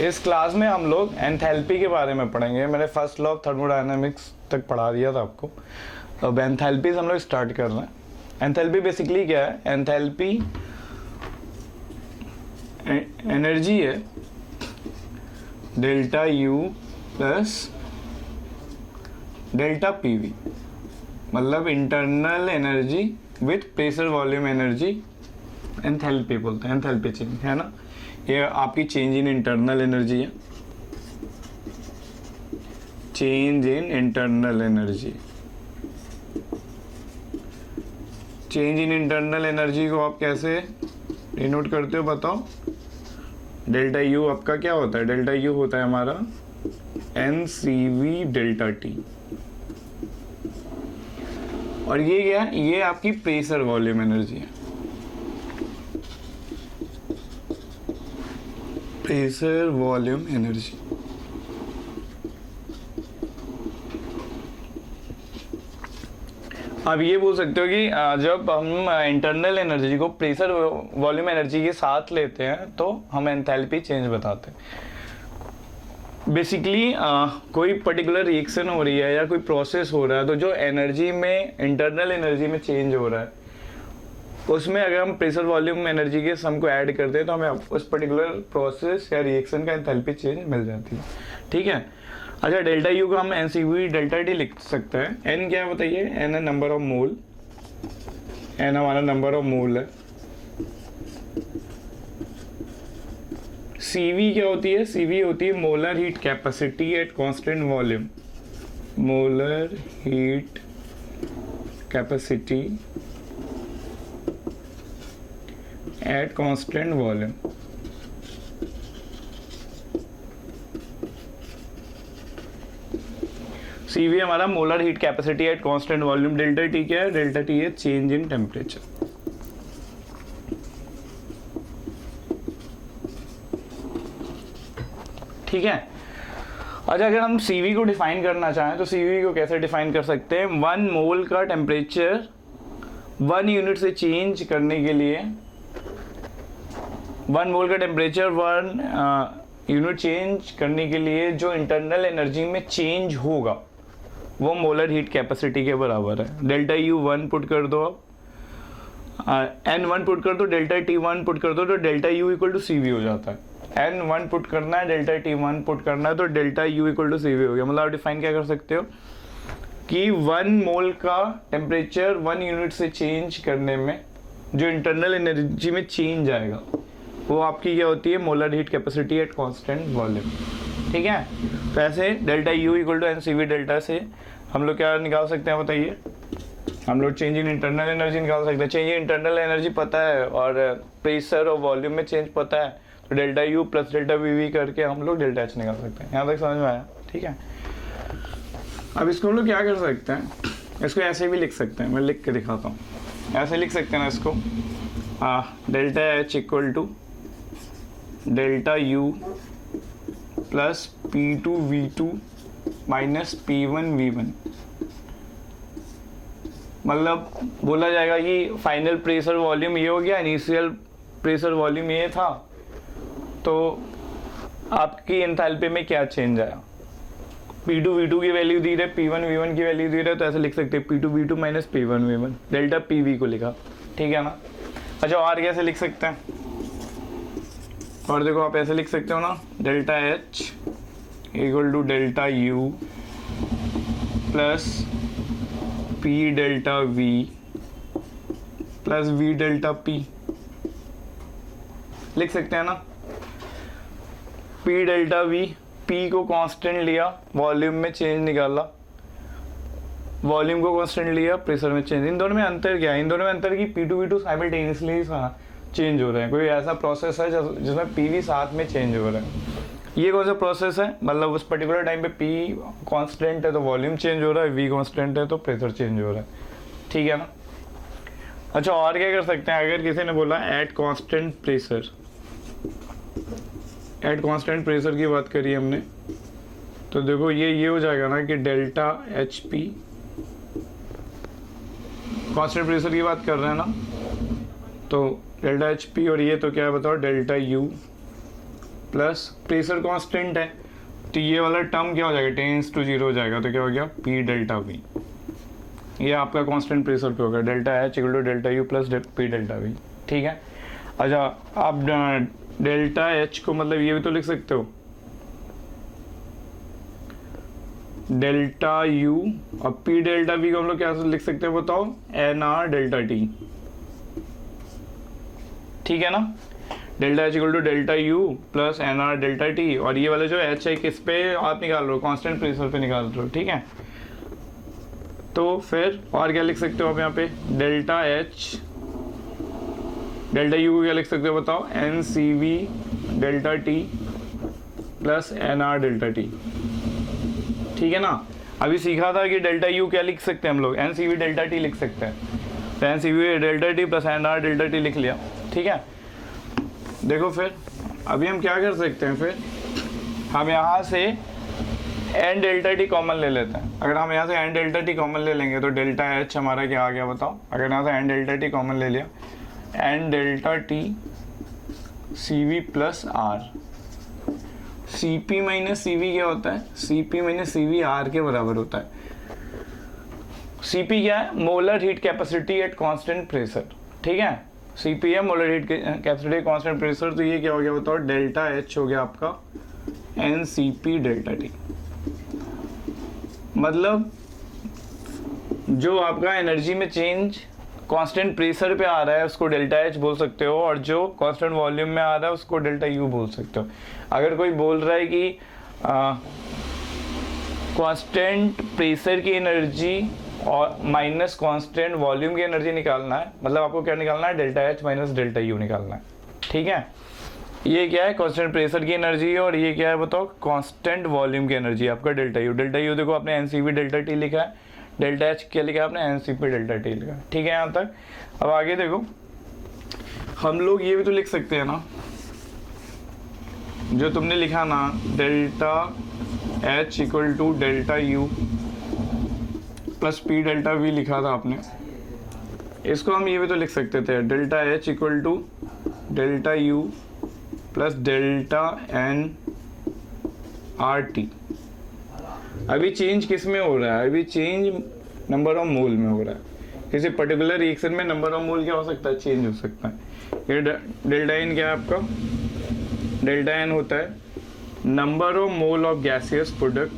इस क्लास में हम लोग एंथैल्पी के बारे में पढ़ेंगे। मैंने फर्स्ट लॉ ऑफ थर्मोडायनामिक्स तक पढ़ा दिया था आपको। अब एंथैल्पी से हम लोग स्टार्ट कर रहे हैं। एंथैल्पी बेसिकली क्या है? एंथैल्पी एनर्जी है delta U plus delta PV, मतलब internal energy with pressure volume energy. Enthalpy बोलते हैं, एंथैल्पी चेंज है ना। ये आपकी चेंज इन इंटरनल एनर्जी है, change in internal energy. Change in internal energy को आप कैसे डिनोट करते हो बताओ? डेल्टा यू आपका क्या होता है? डेल्टा यू होता है हमारा NCV डेल्टा टी। और ये क्या है? ये आपकी प्रेशर वॉल्यूम एनर्जी है, प्रेशर वॉल्यूम एनर्जी। अब ये बोल सकते हो कि जब हम इंटरनल एनर्जी को प्रेशर वॉल्यूम एनर्जी के साथ लेते हैं तो हम एंथैल्पी चेंज बताते हैं। बेसिकली कोई पर्टिकुलर रिएक्शन हो रही है या कोई प्रोसेस हो रहा है, तो जो एनर्जी में इंटरनल एनर्जी में चेंज हो रहा है उसमें अगर हम प्रेशर वॉल्यूम एनर्जी के सम को ऐड करते हैं तो हमें उस पर्टिकुलर प्रोसेस या रिएक्शन का एंथैल्पी चेंज मिल जाती है। ठीक है। अच्छा, डेल्टा यू को हम NCV डेल्टा टी लिख सकते हैं। n क्या है बताइए? n है नंबर ऑफ मोल, n हमारा नंबर ऑफ मोल है। CV क्या होती है? CV होती है molar heat capacity at constant volume. Molar heat capacity at constant volume. CV हमारा molar heat capacity at constant volume. Delta T क्या है? डेल्टा टी है चेंज इन टेम्परेचर। ठीक है। अच्छा, अगर हम CV को डिफाइन करना चाहें तो CV को कैसे डिफाइन कर सकते हैं? 1 मोल का टेम्परेचर 1 यूनिट से चेंज करने के लिए, 1 मोल का टेम्परेचर 1 यूनिट चेंज करने के लिए जो इंटरनल एनर्जी में चेंज होगा वो मोलर हीट कैपेसिटी के बराबर है। डेल्टा यू 1 पुट कर दो, अब N1 पुट कर दो, डेल्टा T1 पुट कर दो, तो delta U equal to CV हो जाता है। N1 पुट करना है, डेल्टा T1 पुट करना है, तो delta U equal to CV हो गया। मतलब आप डिफाइन क्या कर सकते हो कि 1 मोल का टेम्परेचर 1 यूनिट से चेंज करने में जो इंटरनल एनर्जी में चेंज आएगा वो आपकी क्या होती है? Molar heat capacity at constant volume. ठीक है। तो ऐसे delta U equal to NCV delta से हम लोग क्या निकाल सकते हैं बताइए? हम लोग चेंज इन इंटरनल एनर्जी निकाल सकते हैं। चेंज इन इंटरनल एनर्जी पता है और प्रेशर और वॉल्यूम में चेंज पता है, तो डेल्टा यू प्लस डेल्टा वीवी करके हम लोग डेल्टा एच निकाल सकते हैं। यहाँ तक समझ में आया? ठीक है। अब इसको हम लोग क्या कर सकते हैं? इसको ऐसे भी लिख सकते हैं, मैं लिख के दिखाता हूँ। ऐसे लिख सकते हैं ना इसको, delta H equal to delta U plus P2V2 minus P1V1। मतलब बोला जाएगा कि फाइनल प्रेशर वॉल्यूम ये हो गया, इनिशियल प्रेशर वॉल्यूम ये था, तो आपकी एंथैल्पी में क्या चेंज आया? P2V2 की वैल्यू दी रहे, P1V1 की वैल्यू दी रहे, तो ऐसे लिख सकते हैं P2V2 minus P1V1, delta PV को लिखा। ठीक है ना। अच्छा, और कैसे लिख सकते हैं? और देखो आप ऐसे लिख सकते हो ना, delta H equal to delta U plus P delta V plus V delta P लिख सकते हैं ना। P डेल्टा V, P को कांस्टेंट लिया, वॉल्यूम में चेंज निकाला, वॉल्यूम को कांस्टेंट लिया, प्रेशर में चेंज। इन दोनों में अंतर क्या है? इन दोनों में अंतर की P2V2 साइमल्टेनियसली चेंज हो रहे हैं। कोई ऐसा प्रोसेस है जिसमें PV साथ में चेंज हो रहा है। ये कौन सा प्रोसेस है? मतलब उस पर्टिकुलर टाइम पे P कांस्टेंट है तो वॉल्यूम चेंज हो रहा है, V कांस्टेंट है तो प्रेशर चेंज हो रहा है। ठीक है ना। अच्छा, और क्या कर सकते हैं? अगर किसी ने बोला eight constant pressure, eight constant pressure की बात करी हमने, तो देखो ये हो जाएगा ना कि डेल्टा HP, कांस्टेंट प्रेशर की बात कर रहे हैं ना, तो डेल्टा HP और ये तो क्या है बताओ? Delta U plus pressure constant है, तो ये वाला टर्म क्या हो जाएगा, टेंस टू 0 हो जाएगा, तो क्या हो गया पी डेल्टा वी, ये आपका कांस्टेंट प्रेशर पे होगा, delta H equal to delta U plus P delta V. ठीक है, अच्छा आप डेल्टा एच को मतलब ये भी तो लिख सकते हो डेल्टा यू, अब पी डेल्टा वी को हम लोग क्या लिख सकते हैं बताओ, एन आर डेल्टा टी। ठीक है ना, delta H equal to delta U plus N R delta T, और ये वाला जो एच है किस पे आप निकाल रहे हो, कांस्टेंट प्रेशर पे निकाल रहे हो। ठीक है, तो फिर और क्या लिख सकते हो आप यहाँ पे, डेल्टा एच डेल्टा यू को क्या लिख सकते हो बताओ, N C V delta T plus N R delta T. ठीक है ना, अभी सीखा था कि डेल्टा यू क्या लिख सकते हैं हम लोग, N C V delta T लिख सकते हैं, तो N C V delta T plus N R delta T लिख लिया। ठीक है, देखो फिर अभी हम क्या कर सकते हैं, फिर हम यहाँ से एन डेल्टा टी कॉमन ले लेते हैं। अगर हम यहाँ से एन डेल्टा टी कॉमन ले लेंगे तो डेल्टा एच हमारा क्या आ गया बताओ, अगर यहाँ से एन डेल्टा टी कॉमन ले लिया, N delta T C V plus R, C P minus C V क्या होता है, C P minus C V R के बराबर होता है। सी पी क्या है, molar heat capacity at constant pressure. ठीक है, सी पी है molar heat capacity constant pressure, तो ये क्या हो गया बताओ, डेल्टा एच हो गया आपका N C P delta T. मतलब जो आपका एनर्जी में चेंज कांस्टेंट प्रेशर पे आ रहा है उसको डेल्टा एच बोल सकते हो, और जो कांस्टेंट वॉल्यूम में आ रहा है उसको डेल्टा यू बोल सकते हो। अगर कोई बोल रहा है कि कांस्टेंट प्रेशर की एनर्जी और माइनस कांस्टेंट वॉल्यूम की एनर्जी निकालना है, मतलब आपको क्या निकालना है, delta H minus delta U निकालना है। ठीक है, ये क्या है, कांस्टेंट प्रेशर की एनर्जी है, और ये क्या है बताओ, कांस्टेंट वॉल्यूम की एनर्जी आपका डेल्टा यू। डेल्टा यू देखो आपने एनसीवी डेल्टा टी लिखा है, डेल्टा एच क्या लिखा है आपने, एनसीपी डेल्टा टी लिखा है। ठीक है यहाँ तक। अब आगे देखो, हम लोग ये भी तो लिख सकते हैं ना, जो तुमने लिखा ना, delta H equal to delta U plus P delta V लिखा था आपने, इसको हम ये भी तो लिख सकते थे, delta H equal to delta U plus delta N R T. अभी चेंज किस में हो रहा है, अभी चेंज नंबर ऑफ मोल में हो रहा है। किसी पर्टिकुलर रिएक्शन में नंबर ऑफ मोल क्या हो सकता है, चेंज हो सकता है। ये डेल्टा एन क्या है आपका, डेल्टा एन होता है number of mole of gaseous product,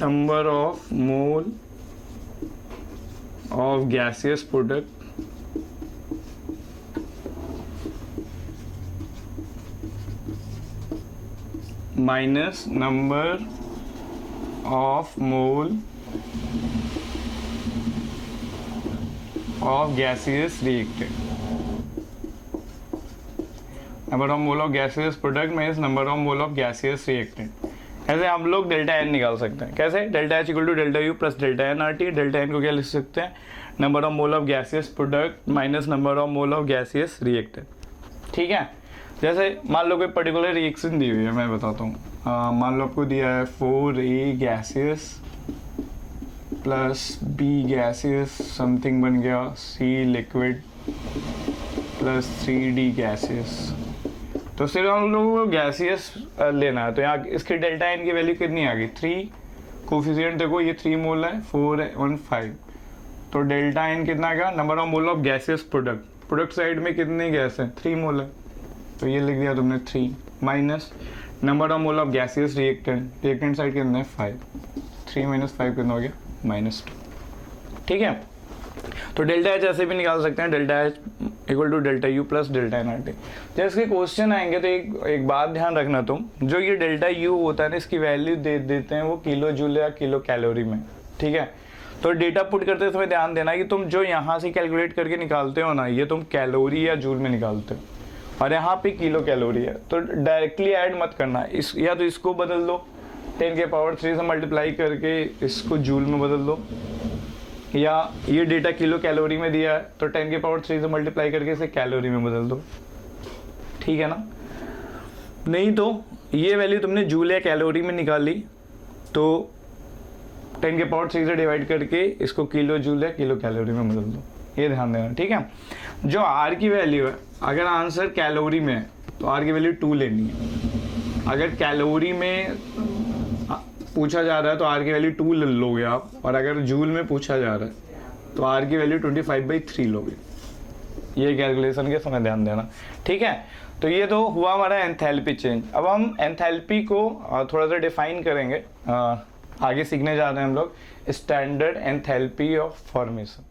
number of mole of gaseous product minus number of mole of gaseous reactant, number of mole of gaseous product minus number of mole of gaseous reactant. ऐसे हम लोग delta N निकाल सकते हैं, कैसे, delta H equal to delta U plus delta N R T. Delta N को क्या लिख सकते हैं, number of mole of gaseous product minus number of mole of gaseous reactant. ठीक है, जैसे मान लो कोई पर्टिकुलर रिएक्शन दी हुई है, मैं बताता हूँ। मान लो आपको दिया है 4A gaseous plus B gaseous, something बन गया C liquid plus 3D gaseous. तो सिर्फ हम लोगों को गैसियस लेना है, तो यहाँ इसके डेल्टा एन की वैल्यू कितनी आ गई, 3। कोफिशिएंट देखो ये 3 मोल है, 4 1 5, तो डेल्टा एन कितना आ गया, number of mole of gaseous product, product side में कितने गैस है, 3 मोल है, तो ये लिख दिया तुमने 3 minus number of mole of gaseous reactant, reactant side कितना है 5, 3 माइनस 5 कितना हो गया -2। ठीक है, तो डेल्टा एच ऐसे भी निकाल सकते हैं, delta H equal to delta U plus delta N R T. जब इसके क्वेश्चन आएंगे तो एक बात ध्यान रखना तुम, जो ये डेल्टा यू होता है ना, इसकी वैल्यू दे देते हैं वो किलो जूल या किलो कैलोरी में। ठीक है, तो डेटा पुट करते समय ध्यान देना कि तुम जो यहाँ से कैलकुलेट करके निकालते हो ना, ये तुम कैलोरी या जूल में निकालते हो, और यहाँ पे किलो कैलोरी है, तो डायरेक्टली ऐड मत करना, इस या तो इसको बदल दो 10 के पावर 3 से मल्टीप्लाई करके इसको जूल में बदल दो, या ये डेटा किलो कैलोरी में दिया है तो 10 के पावर 3 से मल्टीप्लाई करके इसे कैलोरी में बदल दो। ठीक है ना, नहीं तो ये वैल्यू तुमने जूल या कैलोरी में निकाली तो 10 के पावर 3 से डिवाइड करके इसको किलो जूल या किलो कैलोरी में बदल दो, ये ध्यान देना। ठीक है, जो आर की वैल्यू है, अगर आंसर कैलोरी में है तो आर की वैल्यू 2 लेनी है। अगर कैलोरी में पूछा जा रहा है तो आर की वैल्यू 2 ले लोगे आप, और अगर जूल में पूछा जा रहा है तो आर की वैल्यू 25/3 लोगे। ये कैलकुलेशन के समय ध्यान देना, ठीक है। तो ये तो हुआ हमारा एंथैल्पी चेंज। अब हम एंथैल्पी को थोड़ा सा डिफाइन करेंगे, आगे सीखने जा रहे हैं हम लोग स्टैंडर्ड एंथैल्पी ऑफ फॉर्मेशन।